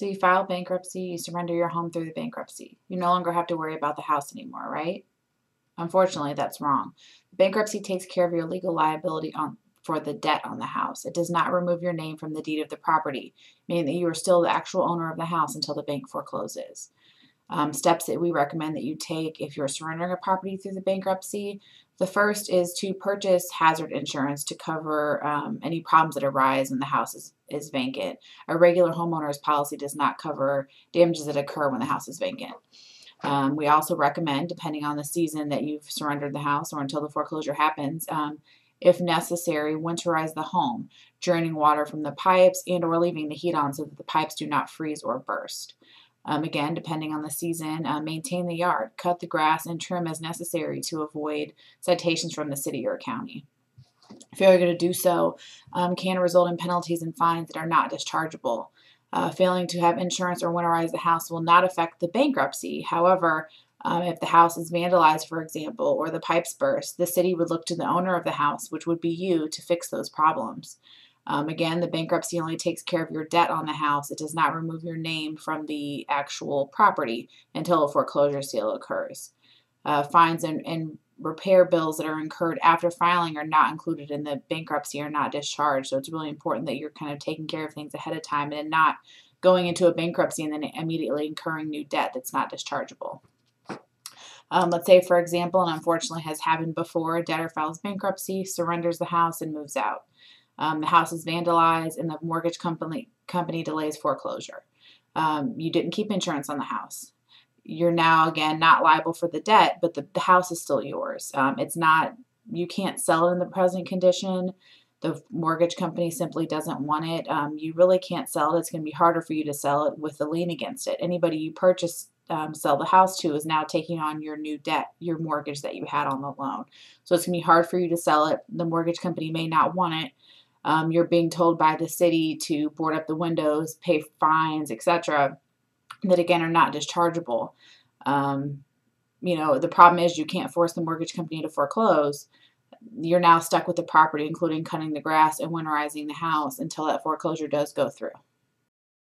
So you file bankruptcy, you surrender your home through the bankruptcy. You no longer have to worry about the house anymore, right? Unfortunately, that's wrong. Bankruptcy takes care of your legal liability for the debt on the house. It does not remove your name from the deed of the property, meaning that you are still the actual owner of the house until the bank forecloses. Steps that we recommend that you take if you're surrendering a property through the bankruptcy. The first is to purchase hazard insurance to cover any problems that arise when the house is vacant. A regular homeowner's policy does not cover damages that occur when the house is vacant. We also recommend, depending on the season that you've surrendered the house or until the foreclosure happens, if necessary, winterize the home, draining water from the pipes and or leaving the heat on so that the pipes do not freeze or burst. Again, depending on the season, maintain the yard, cut the grass, and trim as necessary to avoid citations from the city or county. Failure to do so can result in penalties and fines that are not dischargeable. Failing to have insurance or winterize the house will not affect the bankruptcy. However, if the house is vandalized, for example, or the pipes burst, the city would look to the owner of the house, which would be you, to fix those problems. Again, the bankruptcy only takes care of your debt on the house. It does not remove your name from the actual property until a foreclosure sale occurs. Fines and repair bills that are incurred after filing are not included in the bankruptcy, are not discharged. So it's really important that you're kind of taking care of things ahead of time and not going into a bankruptcy and then immediately incurring new debt that's not dischargeable. Let's say, for example, and unfortunately has happened before, a debtor files bankruptcy, surrenders the house, and moves out. The house is vandalized and the mortgage company delays foreclosure. You didn't keep insurance on the house. You're now, again, not liable for the debt, but the house is still yours. You can't sell it in the present condition. The mortgage company simply doesn't want it. You really can't sell it. It's going to be harder for you to sell it with the lien against it. Anybody you sell the house to is now taking on your new debt, your mortgage that you had on the loan. So it's going to be hard for you to sell it. The mortgage company may not want it. You're being told by the city to board up the windows, pay fines, etc., that again are not dischargeable. The problem is you can't force the mortgage company to foreclose. You're now stuck with the property, including cutting the grass and winterizing the house until that foreclosure does go through.